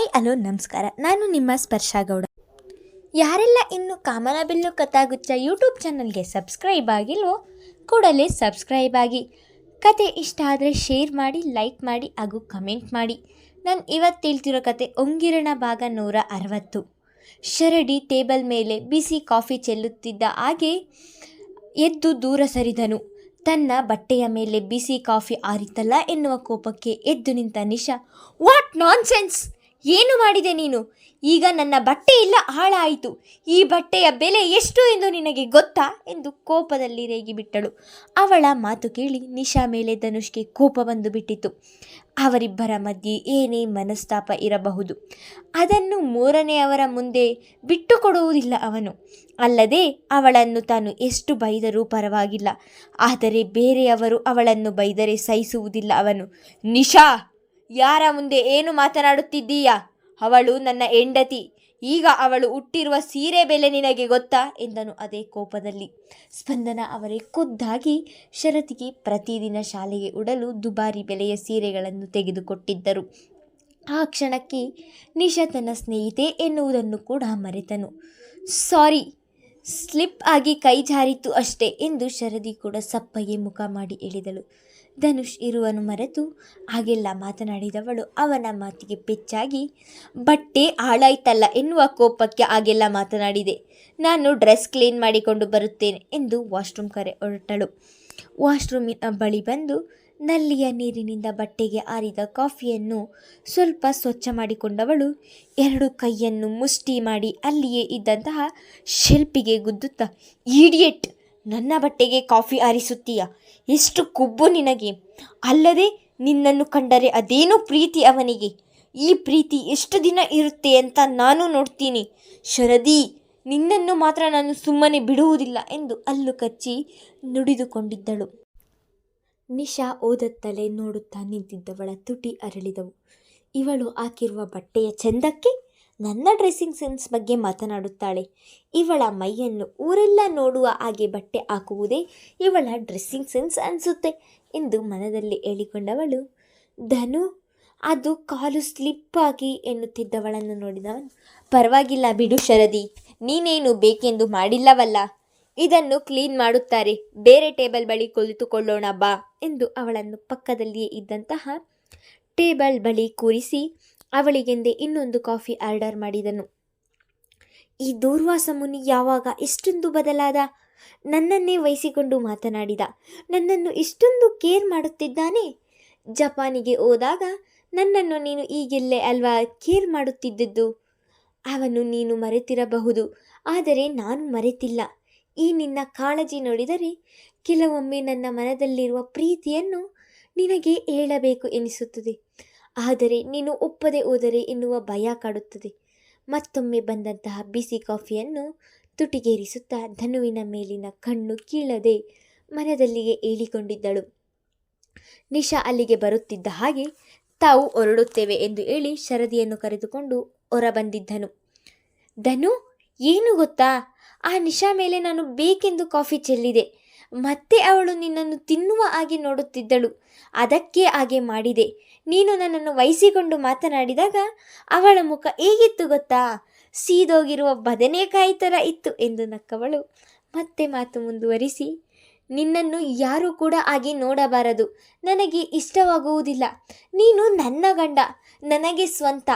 Hello ನಮಸ್ಕಾರ. ನಾನು ನಿಮ್ಮ ಸ್ಪರ್ಶ ಗೌಡ. ಯಾರೆಲ್ಲ ಇನ್ನು ಕಾಮನಬಿಲ್ಲು ಕಥಾಗುಚ್ಛ ಯೂಟ್ಯೂಬ್ ಚಾನಲ್ಗೆ ಸಬ್ಸ್ಕ್ರೈಬ್ ಆಗಿಲ್ವೋ ಕೂಡಲೇ ಸಬ್ಸ್ಕ್ರೈಬ್ ಆಗಿ. ಕತೆ ಇಷ್ಟ ಆದರೆ ಶೇರ್ ಮಾಡಿ, ಲೈಕ್ ಮಾಡಿ ಹಾಗೂ ಕಮೆಂಟ್ ಮಾಡಿ. ನಾನು ಇವತ್ತು ಹೇಳ್ತಿರೋ ಕತೆ ಒಂಗಿರಣ ಭಾಗ 160. ಶರಡಿ ಟೇಬಲ್ ಮೇಲೆ ಬಿಸಿ ಕಾಫಿ ಚೆಲ್ಲುತ್ತಿದ್ದ ಹಾಗೆ ಎದ್ದು ದೂರ ಸರಿದನು. ತನ್ನ ಬಟ್ಟೆಯ ಮೇಲೆ ಬಿಸಿ ಕಾಫಿ ಆರಿತಲ್ಲ ಎನ್ನುವ ಕೋಪಕ್ಕೆ ಎದ್ದು ನಿಂತ ನಿಶಾ, ವಾಟ್ ನಾನ್ಸೆನ್ಸ್, ಏನು ಮಾಡಿದೆ ನೀನು? ಈಗ ನನ್ನ ಬಟ್ಟೆ ಎಲ್ಲ ಹಾಳಾಯಿತು. ಈ ಬಟ್ಟೆಯ ಬೆಲೆ ಎಷ್ಟು ಎಂದು ನಿನಗೆ ಗೊತ್ತಾ ಎಂದು ಕೋಪದಲ್ಲಿ ರೇಗಿಬಿಟ್ಟಳು. ಅವಳ ಮಾತು ಕೇಳಿ ನಿಶಾ ಮೇಲೆ ಧನುಷ್ಗೆ ಕೋಪ ಬಂದು ಬಿಟ್ಟಿತು. ಅವರಿಬ್ಬರ ಮಧ್ಯೆ ಏನೇ ಮನಸ್ತಾಪ ಇರಬಹುದು, ಅದನ್ನು ಮೂರನೆಯವರ ಮುಂದೆ ಬಿಟ್ಟುಕೊಡುವುದಿಲ್ಲ ಅವನು. ಅಲ್ಲದೆ ಅವಳನ್ನು ತಾನು ಎಷ್ಟು ಬೈದರೂ ಪರವಾಗಿಲ್ಲ, ಆದರೆ ಬೇರೆಯವರು ಅವಳನ್ನು ಬೈದರೆ ಸಹಿಸುವುದಿಲ್ಲ ಅವನು. ನಿಶಾ, ಯಾರ ಮುಂದೆ ಏನು ಮಾತನಾಡುತ್ತಿದ್ದೀಯಾ? ಅವಳು ನನ್ನ ಹೆಂಡತಿ. ಈಗ ಅವಳು ಉಟ್ಟಿರುವ ಸೀರೆ ಬೆಲೆ ನಿನಗೆ ಗೊತ್ತಾ ಎಂದನು ಅದೇ ಕೋಪದಲ್ಲಿ. ಸ್ಪಂದನ ಅವರೇ ಖುದ್ದಾಗಿ ಶರತಿಗೆ ಪ್ರತಿದಿನ ಶಾಲೆಗೆ ಉಡಲು ದುಬಾರಿ ಬೆಲೆಯ ಸೀರೆಗಳನ್ನು ತೆಗೆದುಕೊಟ್ಟಿದ್ದರು. ಆ ಕ್ಷಣಕ್ಕೆ ನಿಶಾ ತನ್ನ ಸ್ನೇಹಿತೆ ಎನ್ನುವುದನ್ನು ಕೂಡ ಮರೆತನು. ಸಾರಿ, ಸ್ಲಿಪ್ ಆಗಿ ಕೈ ಜಾರಿತು ಅಷ್ಟೇ ಎಂದು ಶರದಿ ಕೂಡ ಸಪ್ಪಗೆ ಮುಖ ಮಾಡಿ ಹೇಳಿದಳು. ಧನುಷ್ ಇರುವನು ಮರೆತು ಹಾಗೆಲ್ಲ ಮಾತನಾಡಿದವಳು ಅವನ ಮಾತಿಗೆ ಪೆಚ್ಚಾಗಿ, ಬಟ್ಟೆ ಹಾಳಾಯ್ತಲ್ಲ ಎನ್ನುವ ಕೋಪಕ್ಕೆ ಹಾಗೆಲ್ಲ ಮಾತನಾಡಿದೆ. ನಾನು ಡ್ರೆಸ್ ಕ್ಲೀನ್ ಮಾಡಿಕೊಂಡು ಬರುತ್ತೇನೆ ಎಂದು ವಾಶ್ರೂಮ್ ಕರೆ ಹೊರಟಳು. ವಾಶ್ರೂಮಿನ ಬಳಿ ಬಂದು ನಲ್ಲಿಯ ನೀರಿನಿಂದ ಬಟ್ಟೆಗೆ ಆರಿದ ಕಾಫಿಯನ್ನು ಸ್ವಲ್ಪ ಸ್ವಚ್ಛ ಮಾಡಿಕೊಂಡವಳು ಎರಡು ಕೈಯನ್ನು ಮುಷ್ಟಿ ಮಾಡಿ ಅಲ್ಲಿಯೇ ಇದ್ದಂತಹ ಶೆಲ್ಪಿಗೆ ಗುದ್ದುತ್ತಾ, ಈಡಿಯಟ್, ನನ್ನ ಬಟ್ಟೆಗೆ ಕಾಫಿ ಆರಿಸುತ್ತೀಯ? ಎಷ್ಟು ಕೊಬ್ಬು ನಿನಗೆ! ಅಲ್ಲದೆ ನಿನ್ನನ್ನು ಕಂಡರೆ ಅದೇನೋ ಪ್ರೀತಿ ಅವನಿಗೆ. ಈ ಪ್ರೀತಿ ಎಷ್ಟು ದಿನ ಇರುತ್ತೆ ಅಂತ ನಾನು ನೋಡ್ತೀನಿ. ಶರದಿ, ನಿನ್ನನ್ನು ಮಾತ್ರ ನಾನು ಸುಮ್ಮನೆ ಬಿಡುವುದಿಲ್ಲ ಎಂದು ಹಲ್ಲು ಕಚ್ಚಿ ನುಡಿದುಕೊಂಡಿದ್ದಳು. ನಿಶಾ ಓದತ್ತಲೇ ನೋಡುತ್ತಾ ನಿಂತಿದ್ದವಳ ತುಟಿ ಅರಳಿದವು. ಇವಳು ಹಾಕಿರುವ ಬಟ್ಟೆಯ ಚೆಂದಕ್ಕೆ ನನ್ನ ಡ್ರೆಸ್ಸಿಂಗ್ ಸೆನ್ಸ್ ಬಗ್ಗೆ ಮಾತನಾಡುತ್ತಾಳೆ. ಇವಳ ಮೈಯನ್ನು ಊರೆಲ್ಲ ನೋಡುವ ಹಾಗೆ ಬಟ್ಟೆ ಹಾಕುವುದೇ ಇವಳ ಡ್ರೆಸ್ಸಿಂಗ್ ಸೆನ್ಸ್ ಅನಿಸುತ್ತೆ ಎಂದು ಮನದಲ್ಲಿ ಹೇಳಿಕೊಂಡವಳು. ಧನು, ಅದು ಕಾಲು ಸ್ಲಿಪ್ ಆಗಿ ಎನ್ನುತ್ತಿದ್ದವಳನ್ನು ನೋಡಿದವನು, ಪರವಾಗಿಲ್ಲ ಬಿಡು ಶರದಿ, ನೀನೇನು ಬೇಕೆಂದು ಮಾಡಿಲ್ಲವಲ್ಲ. ಇದನ್ನು ಕ್ಲೀನ್ ಮಾಡುತ್ತಾರೆ, ಬೇರೆ ಟೇಬಲ್ ಬಳಿ ಕುಳಿತುಕೊಳ್ಳೋಣ ಬಾ ಎಂದು ಅವಳನ್ನು ಪಕ್ಕದಲ್ಲಿಯೇ ಇದ್ದಂತಹ ಟೇಬಲ್ ಬಳಿ ಕೂರಿಸಿ ಅವಳಿಗೆಂದೇ ಇನ್ನೊಂದು ಕಾಫಿ ಆರ್ಡರ್ ಮಾಡಿದನು. ಈ ದೂರ್ವಾಸ ಮುನಿ ಯಾವಾಗ ಇಷ್ಟೊಂದು ಬದಲಾದ? ನನ್ನನ್ನೇ ವಹಿಸಿಕೊಂಡು ಮಾತನಾಡಿದ. ನನ್ನನ್ನು ಇಷ್ಟೊಂದು ಕೇರ್ ಮಾಡುತ್ತಿದ್ದಾನೆ. ಜಪಾನಿಗೆ ಹೋದಾಗ ನನ್ನನ್ನು ನೀನು ಈಗೆಲ್ಲೇ ಅಲ್ವಾ ಕೇರ್ ಮಾಡುತ್ತಿದ್ದದ್ದು? ಅವನು ನೀನು ಮರೆತಿರಬಹುದು, ಆದರೆ ನಾನು ಮರೆತಿಲ್ಲ. ಈ ನಿನ್ನ ಕಾಳಜಿ ನೋಡಿದರೆ ಕೆಲವೊಮ್ಮೆ ನನ್ನ ಮನದಲ್ಲಿರುವ ಪ್ರೀತಿಯನ್ನು ನಿನಗೆ ಹೇಳಬೇಕು ಎನಿಸುತ್ತದೆ. ಆದರೆ ನೀನು ಒಪ್ಪದೆ ಹೋದರೆ ಎನ್ನುವ ಭಯ ಕಾಡುತ್ತದೆ. ಮತ್ತೊಮ್ಮೆ ಬಂದಂತಹ ಬಿಸಿ ಕಾಫಿಯನ್ನು ತುಟಿಗೇರಿಸುತ್ತಾ ಧನುವಿನ ಮೇಲಿನ ಕಣ್ಣು ಕೀಳದೆ ಮನದಲ್ಲಿಯೇ ಹೇಳಿಕೊಂಡಿದ್ದಳು. ನಿಶಾ ಅಲ್ಲಿಗೆ ಬರುತ್ತಿದ್ದ ಹಾಗೆ ತಾವು ಹೊರಡುತ್ತೇವೆ ಎಂದು ಹೇಳಿ ಶರದಿಯನ್ನು ಕರೆದುಕೊಂಡು ಹೊರಬಂದಿದ್ದನು. ಧನು, ಏನು ಗೊತ್ತಾ, ಆ ನಿಶಾ ಮೇಲೆ ನಾನು ಬೇಕೆಂದು ಕಾಫಿ ಚೆಲ್ಲಿದೆ. ಮತ್ತೆ ಅವಳು ನಿನ್ನನ್ನು ತಿನ್ನುವ ಹಾಗೆ ನೋಡುತ್ತಿದ್ದಳು, ಅದಕ್ಕೆ ಹಾಗೆ ಮಾಡಿದೆ. ನೀನು ನನ್ನನ್ನು ವಹಿಸಿಕೊಂಡು ಮಾತನಾಡಿದಾಗ ಅವಳ ಮುಖ ಹೇಗಿತ್ತು ಗೊತ್ತಾ? ಸೀದೋಗಿರುವ ಬದನೆಕಾಯಿ ಥರ ಇತ್ತು ಎಂದು ನಕ್ಕವಳು ಮತ್ತೆ ಮಾತು ಮುಂದುವರಿಸಿ, ನಿನ್ನನ್ನು ಯಾರೂ ಕೂಡ ಹಾಗೆ ನೋಡಬಾರದು. ನನಗೆ ಇಷ್ಟವಾಗುವುದಿಲ್ಲ. ನೀನು ನನ್ನ ಗಂಡ, ನನಗೆ ಸ್ವಂತ.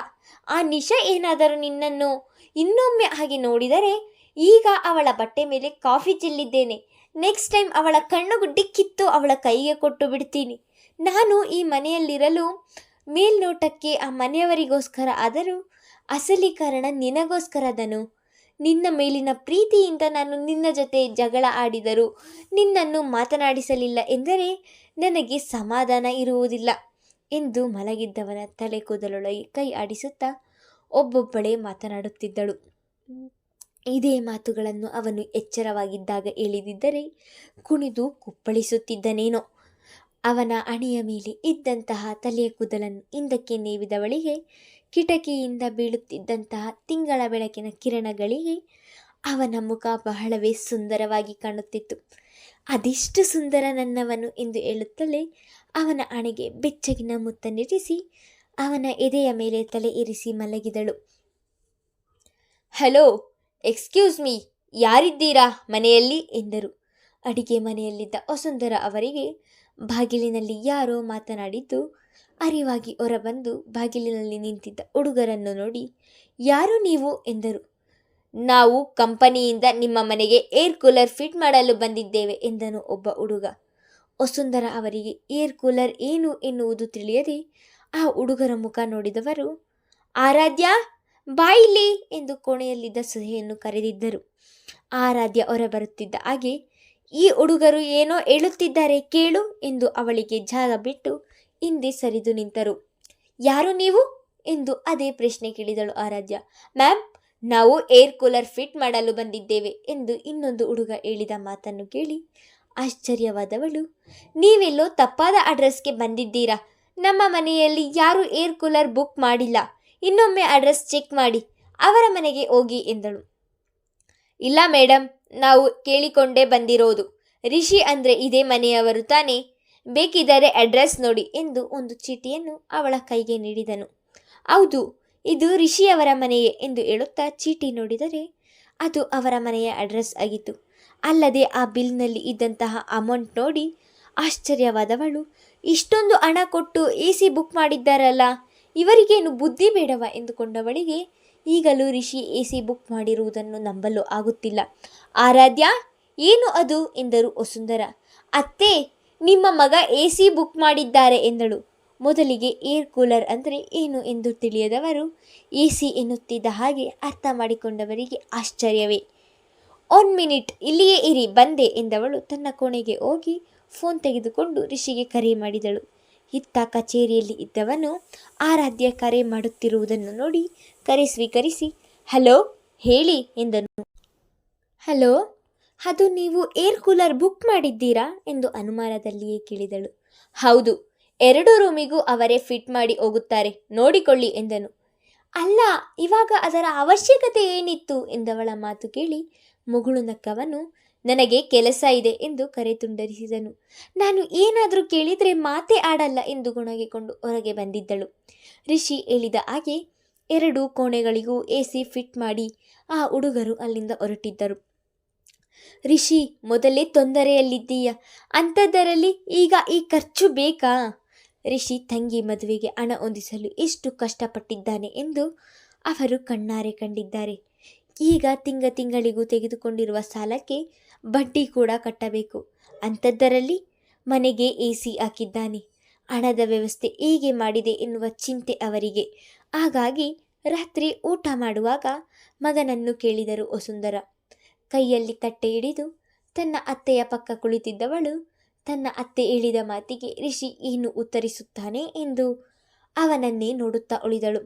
ಆ ನಿಶಾ ಏನಾದರೂ ನಿನ್ನನ್ನು ಇನ್ನೊಮ್ಮೆ ಹಾಗೆ ನೋಡಿದರೆ, ಈಗ ಅವಳ ಬಟ್ಟೆ ಮೇಲೆ ಕಾಫಿ ಚೆಲ್ಲಿದ್ದೇನೆ, ನೆಕ್ಸ್ಟ್ ಟೈಮ್ ಅವಳ ಕಣ್ಣುಗುಡ್ಡಿ ಕಿತ್ತು ಅವಳ ಕೈಗೆ ಕೊಟ್ಟು ಬಿಡ್ತೀನಿ. ನಾನು ಈ ಮನೆಯಲ್ಲಿರಲು ಮೇಲ್ನೋಟಕ್ಕೆ ಆ ಮನೆಯವರಿಗೋಸ್ಕರ ಆದರೂ ಅಸಲಿ ಕಾರಣ ನಿನಗೋಸ್ಕರ. ಧನು, ನಿನ್ನ ಮೇಲಿನ ಪ್ರೀತಿಯಿಂದ ನಾನು ನಿನ್ನ ಜೊತೆ ಜಗಳ ಆಡಿದರೂ ನಿನ್ನನ್ನು ಮಾತನಾಡಿಸಲಿಲ್ಲ ಎಂದರೆ ನನಗೆ ಸಮಾಧಾನ ಇರುವುದಿಲ್ಲ ಎಂದು ಮಲಗಿದ್ದವನ ತಲೆ ಕೂದಲೊಳಗೆ ಕೈ ಆಡಿಸುತ್ತಾ ಒಬ್ಬೊಬ್ಬಳೇ ಮಾತನಾಡುತ್ತಿದ್ದಳು. ಇದೇ ಮಾತುಗಳನ್ನು ಅವನು ಎಚ್ಚರವಾಗಿದ್ದಾಗ ಹೇಳಿದಿದ್ದರೆ ಕುಣಿದು ಕುಪ್ಪಳಿಸುತ್ತಿದ್ದನೇನೋ. ಅವನ ಹಣೆಯ ಮೇಲೆ ಇದ್ದಂತಹ ತಲೆಯ ಕೂದಲನ್ನು ಹಿಂದಕ್ಕೆ ನೇವಿದವಳಿಗೆ ಕಿಟಕಿಯಿಂದ ಬೀಳುತ್ತಿದ್ದಂತಹ ತಿಂಗಳ ಬೆಳಕಿನ ಕಿರಣಗಳಿಗೆ ಅವನ ಮುಖ ಬಹಳವೇ ಸುಂದರವಾಗಿ ಕಾಣುತ್ತಿತ್ತು. ಅದೆಷ್ಟು ಸುಂದರ ನನ್ನವನು ಎಂದು ಹೇಳುತ್ತಲೇ ಅವನ ಹಣೆಗೆ ಬೆಚ್ಚಗಿನ ಮುತ್ತ ನೀಡಿಸಿ ಅವನ ಎದೆಯ ಮೇಲೆ ತಲೆ ಇರಿಸಿ ಮಲಗಿದಳು. ಹಲೋ, ಎಕ್ಸ್ಕ್ಯೂಸ್ ಮೀ, ಯಾರಿದ್ದೀರಾ ಮನೆಯಲ್ಲಿ ಎಂದರು. ಅಡಿಗೆ ಮನೆಯಲ್ಲಿದ್ದ ವಸುಂಧರ ಅವರಿಗೆ ಬಾಗಿಲಿನಲ್ಲಿ ಯಾರೋ ಮಾತನಾಡಿದ್ದು ಅರಿವಾಗಿ ಹೊರಬಂದು ಬಾಗಿಲಿನಲ್ಲಿ ನಿಂತಿದ್ದ ಹುಡುಗರನ್ನು ನೋಡಿ, ಯಾರು ನೀವು ಎಂದರು. ನಾವು ಕಂಪನಿಯಿಂದ ನಿಮ್ಮ ಮನೆಗೆ ಏರ್ ಕೂಲರ್ ಫಿಟ್ ಮಾಡಲು ಬಂದಿದ್ದೇವೆ ಎಂದನು ಒಬ್ಬ ಹುಡುಗ. ವಸುಂಧರ ಅವರಿಗೆ ಏರ್ ಕೂಲರ್ ಏನು ಎನ್ನುವುದು ತಿಳಿಯದೆ ಆ ಹುಡುಗರ ಮುಖ ನೋಡಿದವರು, ಆರಾಧ್ಯ ಬಾಯಿಲಿ ಎಂದು ಕೋಣೆಯಲ್ಲಿದ್ದ ಸುಧೆಯನ್ನು ಕರೆದಿದ್ದರು. ಆರಾಧ್ಯ ಹೊರಬರುತ್ತಿದ್ದ ಹಾಗೆ, ಈ ಹುಡುಗರು ಏನೋ ಹೇಳುತ್ತಿದ್ದಾರೆ ಕೇಳು ಎಂದು ಅವಳಿಗೆ ಜಾಗ ಬಿಟ್ಟು ಹಿಂದೆ ಸರಿದು ನಿಂತರು. ಯಾರು ನೀವು ಎಂದು ಅದೇ ಪ್ರಶ್ನೆ ಕೇಳಿದಳು ಆರಾಧ್ಯ. ಮ್ಯಾಮ್, ನಾವು ಏರ್ ಕೂಲರ್ ಫಿಟ್ ಮಾಡಲು ಬಂದಿದ್ದೇವೆ ಎಂದು ಇನ್ನೊಂದು ಹುಡುಗ ಹೇಳಿದ ಮಾತನ್ನು ಕೇಳಿ ಆಶ್ಚರ್ಯವಾದವಳು, ನೀವೆಲ್ಲೋ ತಪ್ಪಾದ ಅಡ್ರೆಸ್ಗೆ ಬಂದಿದ್ದೀರಾ. ನಮ್ಮ ಮನೆಯಲ್ಲಿ ಯಾರೂ ಏರ್ ಕೂಲರ್ ಬುಕ್ ಮಾಡಿಲ್ಲ. ಇನ್ನೊಮ್ಮೆ ಅಡ್ರೆಸ್ ಚೆಕ್ ಮಾಡಿ, ಅವರ ಮನೆಗೆ ಹೋಗಿ ಎಂದಳು. ಇಲ್ಲ ಮೇಡಮ್, ನಾವು ಕೇಳಿಕೊಂಡೇ ಬಂದಿರೋದು. ರಿಷಿ ಅಂದರೆ ಇದೇ ಮನೆಯವರು ತಾನೇ? ಬೇಕಿದ್ದರೆ ಅಡ್ರೆಸ್ ನೋಡಿ ಎಂದು ಒಂದು ಚೀಟಿಯನ್ನು ಅವಳ ಕೈಗೆ ನೀಡಿದನು. ಹೌದು, ಇದು ರಿಷಿಯವರ ಮನೆಯೇ ಎಂದು ಹೇಳುತ್ತಾ ಚೀಟಿ ನೋಡಿದರೆ ಅದು ಅವರ ಮನೆಯ ಅಡ್ರೆಸ್ ಆಗಿತ್ತು. ಅಲ್ಲದೆ ಆ ಬಿಲ್ನಲ್ಲಿ ಇದ್ದಂತಹ ಅಮೌಂಟ್ ನೋಡಿ ಆಶ್ಚರ್ಯವಾದವಳು, ಇಷ್ಟೊಂದು ಹಣ ಕೊಟ್ಟು AC ಬುಕ್ ಮಾಡಿದ್ದಾರಲ್ಲ, ಇವರಿಗೇನು ಬುದ್ಧಿ ಬೇಡವಾ ಎಂದುಕೊಂಡವಳಿಗೆ ಈಗಲೂ ರಿಷಿ AC ಬುಕ್ ಮಾಡಿರುವುದನ್ನು ನಂಬಲು ಆಗುತ್ತಿಲ್ಲ. ಆರಾಧ್ಯ, ಏನು ಅದು ಎಂದರು ವಸುಂಧರ. ಅತ್ತೆ, ನಿಮ್ಮ ಮಗ AC ಬುಕ್ ಮಾಡಿದ್ದಾರೆ ಎಂದಳು. ಮೊದಲಿಗೆ ಏರ್ ಕೂಲರ್ ಅಂದರೆ ಏನು ಎಂದು ತಿಳಿಯದವರು AC ಎನ್ನುತ್ತಿದ್ದ ಹಾಗೆ ಅರ್ಥ ಮಾಡಿಕೊಂಡವರಿಗೆ ಆಶ್ಚರ್ಯವೇ. 1 ಮಿನಿಟ್ ಇಲ್ಲಿಯೇ ಇರಿ, ಬಂದೆ ಎಂದವಳು ತನ್ನ ಕೋಣೆಗೆ ಹೋಗಿ ಫೋನ್ ತೆಗೆದುಕೊಂಡು ರಿಷಿಗೆ ಕರೆ ಮಾಡಿದಳು. ಇತ್ತ ಕಚೇರಿಯಲ್ಲಿ ಇದ್ದವನು ಆರಾಧ್ಯ ಕರೆ ಮಾಡುತ್ತಿರುವುದನ್ನು ನೋಡಿ ಕರೆ ಸ್ವೀಕರಿಸಿ, ಹಲೋ ಹೇಳಿ ಎಂದನು. ಹಲೋ, ಅದು ನೀವು ಏರ್ ಕೂಲರ್ ಬುಕ್ ಮಾಡಿದ್ದೀರಾ ಎಂದು ಅನುಮಾನದಲ್ಲಿಯೇ ಕೇಳಿದಳು. ಹೌದು, 2 ರೂಮಿಗೂ ಅವರೇ ಫಿಟ್ ಮಾಡಿ ಹೋಗುತ್ತಾರೆ, ನೋಡಿಕೊಳ್ಳಿ ಎಂದನು. ಅಲ್ಲ, ಇವಾಗ ಅದರ ಅವಶ್ಯಕತೆ ಏನಿತ್ತು ಎಂದವಳ ಮಾತು ಕೇಳಿ ಮುಗುಳು ನಕ್ಕವನು, ನನಗೆ ಕೆಲಸ ಇದೆ ಎಂದು ಕರೆ ತುಂಡರಿಸಿದನು. ನಾನು ಏನಾದರೂ ಕೇಳಿದರೆ ಮಾತೇ ಆಡಲ್ಲ ಎಂದು ಗೊಣಗಿಕೊಂಡು ಹೊರಗೆ ಬಂದಿದ್ದಳು. ರಿಷಿ ಹೇಳಿದ ಹಾಗೆ 2 ಕೋಣೆಗಳಿಗೂ AC ಫಿಟ್ ಮಾಡಿ ಆ ಹುಡುಗರು ಅಲ್ಲಿಂದ ಹೊರಟಿದ್ದರು. ರಿಷಿ, ಮೊದಲೇ ತೊಂದರೆಯಲ್ಲಿದ್ದೀಯ, ಅಂಥದ್ದರಲ್ಲಿ ಈಗ ಈ ಖರ್ಚು ಬೇಕಾ? ರಿಷಿ ತಂಗಿ ಮದುವೆಗೆ ಹಣ ಹೊಂದಿಸಲು ಎಷ್ಟು ಕಷ್ಟಪಟ್ಟಿದ್ದಾನೆ ಎಂದು ಅವರು ಕಣ್ಣಾರೆ ಕಂಡಿದ್ದಾರೆ. ಈಗ ತಿಂಗಳಿಗೂ ತೆಗೆದುಕೊಂಡಿರುವ ಸಾಲಕ್ಕೆ ಬಡ್ಡಿ ಕೂಡ ಕಟ್ಟಬೇಕು. ಅಂಥದ್ದರಲ್ಲಿ ಮನೆಗೆ AC ಹಾಕಿದ್ದಾನೆ. ಹಣದ ವ್ಯವಸ್ಥೆ ಹೇಗೆ ಮಾಡಿದೆ ಎನ್ನುವ ಚಿಂತೆ ಅವರಿಗೆ. ಹಾಗಾಗಿ ರಾತ್ರಿ ಊಟ ಮಾಡುವಾಗ ಮಗನನ್ನು ಕೇಳಿದರು ವಸುಂಧರ. ಕೈಯಲ್ಲಿ ತಟ್ಟೆ ಹಿಡಿದು ತನ್ನ ಅತ್ತೆಯ ಪಕ್ಕ ಕುಳಿತಿದ್ದವಳು ತನ್ನ ಅತ್ತೆ ಹೇಳಿದ ಮಾತಿಗೆ ರಿಷಿ ಏನು ಉತ್ತರಿಸುತ್ತಾನೆ ಎಂದು ಅವನನ್ನೇ ನೋಡುತ್ತಾ ಉಳಿದಳು.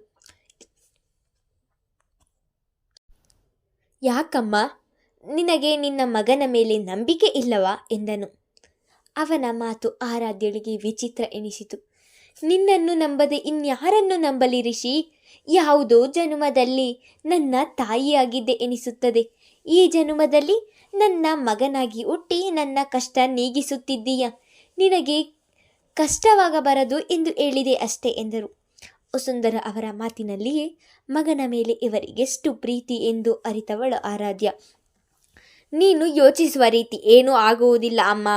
ಯಾಕಮ್ಮ, ನಿನಗೆ ನಿನ್ನ ಮಗನ ಮೇಲೆ ನಂಬಿಕೆ ಇಲ್ಲವಾ ಎಂದನು. ಅವನ ಮಾತು ಆರಾಧ್ಯಳಿಗೆ ವಿಚಿತ್ರ ಎನಿಸಿತು. ನಿನ್ನನ್ನು ನಂಬದೆ ಇನ್ಯಾರನ್ನು ನಂಬಲಿ ರಿಷಿ? ಯಾವುದೋ ಜನ್ಮದಲ್ಲಿ ನನ್ನ ತಾಯಿಯಾಗಿದ್ದೆ ಎನಿಸುತ್ತದೆ. ಈ ಜನ್ಮದಲ್ಲಿ ನನ್ನ ಮಗನಾಗಿ ಹುಟ್ಟಿ ನನ್ನ ಕಷ್ಟ ನೀಗಿಸುತ್ತಿದ್ದೀಯ. ನಿನಗೆ ಕಷ್ಟವಾಗಬಾರದು ಎಂದು ಹೇಳಿದೆ ಅಷ್ಟೇ ಎಂದರು. ವಸುಂಧರ ಅವರ ಮಾತಿನಲ್ಲಿಯೇ ಮಗನ ಮೇಲೆ ಇವರಿಗೆಷ್ಟು ಪ್ರೀತಿ ಎಂದು ಅರಿತವಳು ಆರಾಧ್ಯ. ನೀನು ಯೋಚಿಸುವ ರೀತಿ ಏನೂ ಆಗುವುದಿಲ್ಲ ಅಮ್ಮ,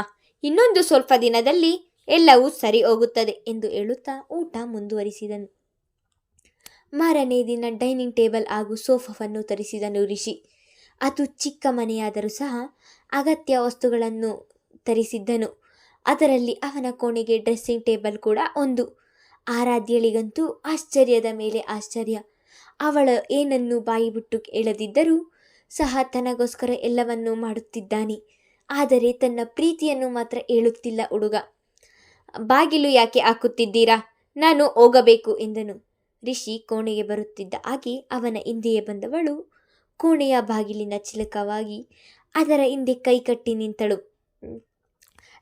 ಇನ್ನೊಂದು ಸ್ವಲ್ಪ ದಿನದಲ್ಲಿ ಎಲ್ಲವೂ ಸರಿ ಹೋಗುತ್ತದೆ ಎಂದು ಹೇಳುತ್ತಾ ಊಟ ಮುಂದುವರಿಸಿದನು. ಮಾರನೇ ದಿನ ಡೈನಿಂಗ್ ಟೇಬಲ್ ಹಾಗೂ ಸೋಫಾವನ್ನು ತರಿಸಿದನು ರಿಷಿ. ಅದು ಚಿಕ್ಕ ಮನೆಯಾದರೂ ಸಹ ಅಗತ್ಯ ವಸ್ತುಗಳನ್ನು ತರಿಸಿದ್ದನು. ಅದರಲ್ಲಿ ಅವನ ಕೋಣೆಗೆ ಡ್ರೆಸ್ಸಿಂಗ್ ಟೇಬಲ್ ಕೂಡ ಒಂದು. ಆರಾಧ್ಯಳಿಗಂತೂ ಆಶ್ಚರ್ಯದ ಮೇಲೆ ಆಶ್ಚರ್ಯ. ಅವಳು ಏನನ್ನು ಬಾಯಿ ಬಿಟ್ಟು ಹೇಳದಿದ್ದರೂ ಸಹ ತನಗೋಸ್ಕರ ಎಲ್ಲವನ್ನೂ ಮಾಡುತ್ತಿದ್ದಾನೆ. ಆದರೆ ತನ್ನ ಪ್ರೀತಿಯನ್ನು ಮಾತ್ರ ಹೇಳುತ್ತಿಲ್ಲ ಹುಡುಗ. ಬಾಗಿಲು ಯಾಕೆ ಹಾಕುತ್ತಿದ್ದೀರಾ? ನಾನು ಹೋಗಬೇಕು ಎಂದನು. ರಿಷಿ ಕೋಣೆಗೆ ಬರುತ್ತಿದ್ದ ಹಾಗೆ ಅವನ ಹಿಂದೆಯೇ ಬಂದವಳು ಕೋಣೆಯ ಬಾಗಿಲಿನ ಚಿಲಕವಾಗಿ ಅದರ ಹಿಂದೆ ಕೈಕಟ್ಟಿ ನಿಂತಳು.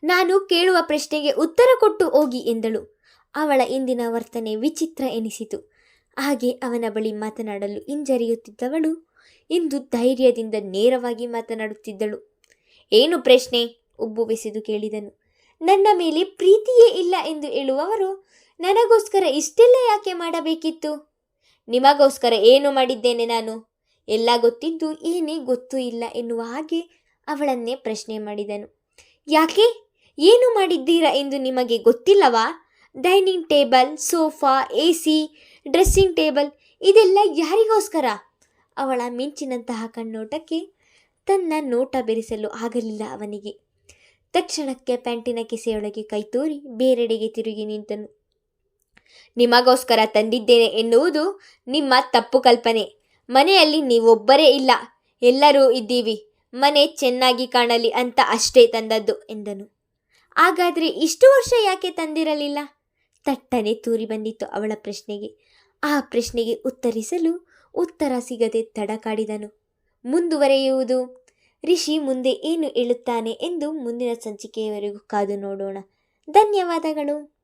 ನಾನು ಕೇಳುವ ಪ್ರಶ್ನೆಗೆ ಉತ್ತರ ಕೊಟ್ಟು ಹೋಗಿ ಎಂದಳು. ಅವಳ ಇಂದಿನ ವರ್ತನೆ ವಿಚಿತ್ರ ಎನಿಸಿತು. ಹಾಗೆ ಅವನ ಬಳಿ ಮಾತನಾಡಲು ಹಿಂಜರಿಯುತ್ತಿದ್ದವಳು ಇಂದು ಧೈರ್ಯದಿಂದ ನೇರವಾಗಿ ಮಾತನಾಡುತ್ತಿದ್ದಳು. ಏನು ಪ್ರಶ್ನೆ? ಉಬ್ಬು ಬೆಸೆದು ಕೇಳಿದನು. ನನ್ನ ಮೇಲೆ ಪ್ರೀತಿಯೇ ಇಲ್ಲ ಎಂದು ಹೇಳುವವರು ನನಗೋಸ್ಕರ ಇಷ್ಟೆಲ್ಲ ಯಾಕೆ ಮಾಡಬೇಕಿತ್ತು? ನಿಮಗೋಸ್ಕರ ಏನು ಮಾಡಿದ್ದೇನೆ ನಾನು? ಎಲ್ಲ ಗೊತ್ತಿದ್ದು ಏನೇ ಗೊತ್ತೂ ಇಲ್ಲ ಎನ್ನುವ ಹಾಗೆ ಅವಳನ್ನೇ ಪ್ರಶ್ನೆ ಮಾಡಿದನು. ಯಾಕೆ? ಏನು ಮಾಡಿದ್ದೀರಾ ಎಂದು ನಿಮಗೆ ಗೊತ್ತಿಲ್ಲವಾ? Dining table, sofa, AC, dressing table ಇದೆಲ್ಲ ಯಾರಿಗೋಸ್ಕರ? ಅವಳ ಮಿಂಚಿನಂತಹ ಕಣ್ಣೋಟಕ್ಕೆ ತನ್ನ ನೋಟ ಬೆರೆಸಲು ಆಗಲಿಲ್ಲ ಅವನಿಗೆ. ತಕ್ಷಣಕ್ಕೆ ಪ್ಯಾಂಟಿನ ಕಿಸೆಯೊಳಗೆ ಕೈತೋರಿ ಬೇರೆಡೆಗೆ ತಿರುಗಿ ನಿಂತನು. ನಿಮಗೋಸ್ಕರ ತಂದಿದ್ದೇನೆ ಎನ್ನುವುದು ನಿಮ್ಮ ತಪ್ಪು ಕಲ್ಪನೆ. ಮನೆಯಲ್ಲಿ ನೀವೊಬ್ಬರೇ ಇಲ್ಲ, ಎಲ್ಲರೂ ಇದ್ದೀವಿ. ಮನೆ ಚೆನ್ನಾಗಿ ಕಾಣಲಿ ಅಂತ ಅಷ್ಟೇ ತಂದದ್ದು ಎಂದನು. ಹಾಗಾದರೆ ಇಷ್ಟು ವರ್ಷ ಯಾಕೆ ತಂದಿರಲಿಲ್ಲ? ತಟ್ಟನೆ ತೂರಿ ಬಂದಿತ್ತು ಅವಳ ಪ್ರಶ್ನೆಗೆ. ಆ ಪ್ರಶ್ನೆಗೆ ಉತ್ತರಿಸಲು ಉತ್ತರ ಸಿಗದೆ ತಡಕಾಡಿದನು. ಮುಂದುವರೆಯುವುದು. ರಿಷಿ ಮುಂದೆ ಏನು ಹೇಳುತ್ತಾನೆ ಎಂದು ಮುಂದಿನ ಸಂಚಿಕೆಯವರೆಗೂ ಕಾದು ನೋಡೋಣ. ಧನ್ಯವಾದಗಳು.